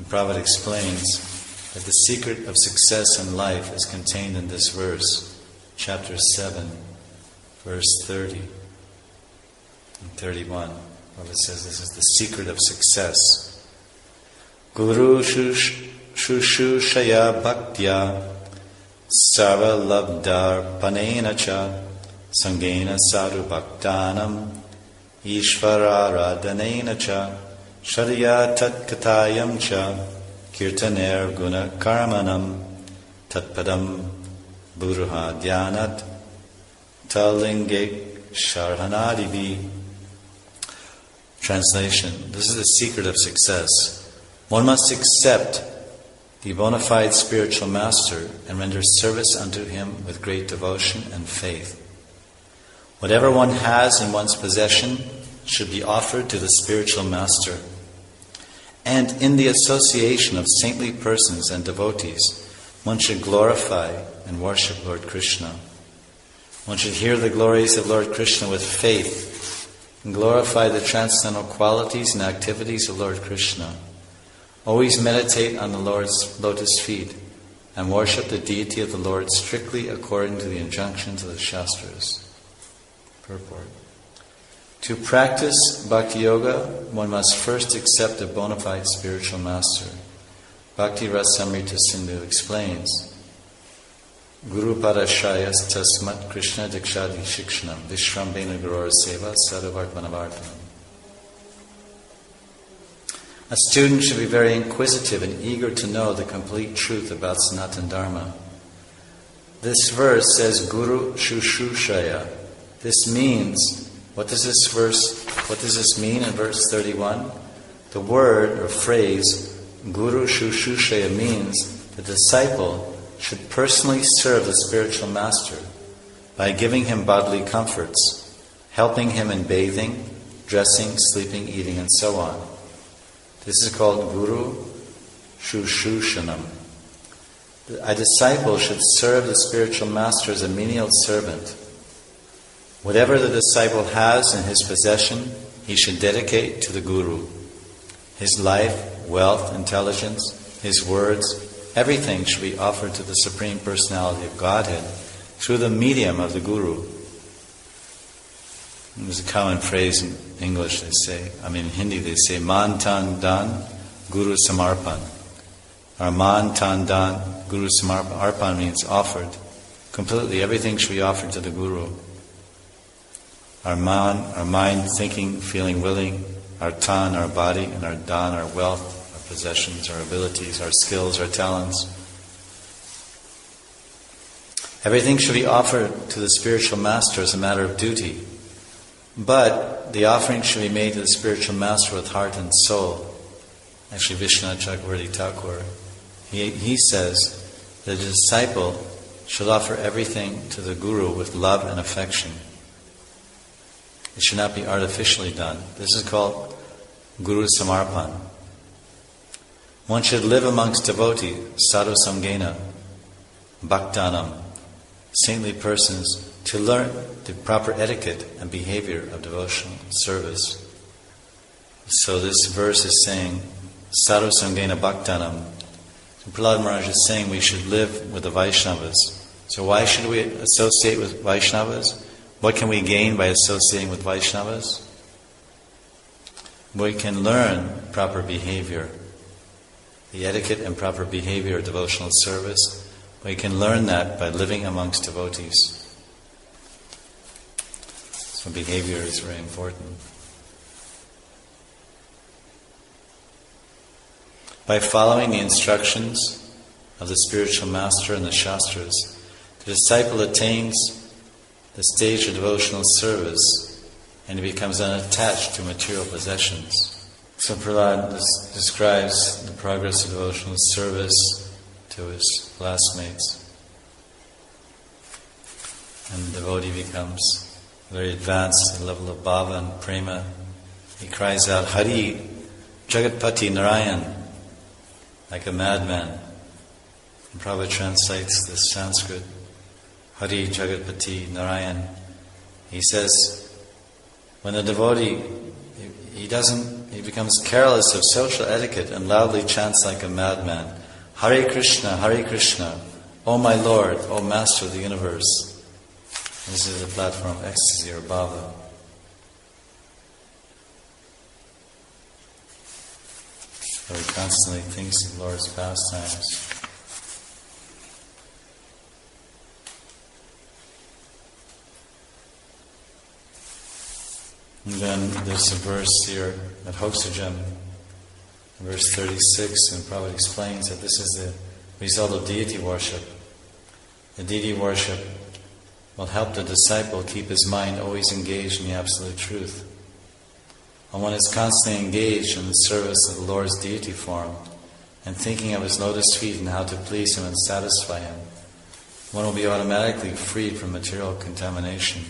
And Prabhupada explains that the secret of success in life is contained in this verse, chapter 7, verse 30 and 31. Prabhupada says this is the secret of success. Guru shushushaya bhaktya sarva labdar panena cha sangena sadhu bhaktanam ishvara radhanena cha sharya tatkatayam cha kirtaner guna karmanam tatpadam buruha dhyanat talingek sharhanadivi. Translation: this is the secret of success. One must accept the bona fide spiritual master and render service unto him with great devotion and faith. Whatever one has in one's possession should be offered to the spiritual master. And in the association of saintly persons and devotees, one should glorify and worship Lord Krishna. One should hear the glories of Lord Krishna with faith and glorify the transcendental qualities and activities of Lord Krishna. Always meditate on the Lord's lotus feet and worship the deity of the Lord strictly according to the injunctions of the Shastras. Purport. To practice Bhakti Yoga, one must first accept a bona fide spiritual master. Bhakti Rasamrita Sindhu explains, Guru Parashayas Tasmat Krishna Dikshadi Shikshanam Vishrambena Gurur Seva Sadhavartmanavartanam. A student should be very inquisitive and eager to know the complete truth about Sanatana Dharma. This verse says Guru Shushushaya. This means, what does this mean in verse 31? The word or phrase Guru Shushushaya means the disciple should personally serve the spiritual master by giving him bodily comforts, helping him in bathing, dressing, sleeping, eating, and so on. This is called Guru Shushushanam. A disciple should serve the spiritual master as a menial servant. Whatever the disciple has in his possession, he should dedicate to the Guru. His life, wealth, intelligence, his words, everything should be offered to the Supreme Personality of Godhead through the medium of the Guru. There's a common phrase in English, in Hindi they say, Man Tan Dan, Guru Samarpan. Or Man Tan Dan, Guru Samarpan. Arpan means offered. Completely, everything should be offered to the Guru. Our mind, thinking, feeling, willing, our tan, our body, and our dan, our wealth, our possessions, our abilities, our skills, our talents. Everything should be offered to the spiritual master as a matter of duty. But the offering should be made to the spiritual master with heart and soul. Actually, Vishwanath Chakravarti Thakur, he says that a disciple should offer everything to the Guru with love and affection. It should not be artificially done. This is called Guru Samarpan. One should live amongst devotees, sadhu samgena, bhaktanam, saintly persons, to learn the proper etiquette and behavior of devotional service. So this verse is saying, sadhu samgena bhaktanam. Prahlad Maharaj is saying we should live with the Vaishnavas. So why should we associate with Vaishnavas? What can we gain by associating with Vaishnavas? We can learn proper behavior, the etiquette and proper behavior of devotional service. We can learn that by living amongst devotees. So behavior is very important. By following the instructions of the spiritual master and the Shastras, the disciple attains the stage of devotional service and he becomes unattached to material possessions. So Prahlad describes the progress of devotional service to his classmates. And the devotee becomes very advanced at the level of bhava and prema. He cries out, Hari, Jagatpati Narayan, like a madman. And Prabhupada translates this Sanskrit, Hari Jagatpati Narayan. He says, when the devotee, he becomes careless of social etiquette and loudly chants like a madman, Hare Krishna, O my Lord, O Master of the Universe. This is a platform of ecstasy or bhava. So he constantly thinks of the Lord's pastimes. And then there's a verse here at Hoxajan, verse 36, and Prabhupada explains that this is the result of deity worship. The deity worship will help the disciple keep his mind always engaged in the absolute truth. And one is constantly engaged in the service of the Lord's deity form and thinking of His lotus feet and how to please Him and satisfy Him. One will be automatically freed from material contamination.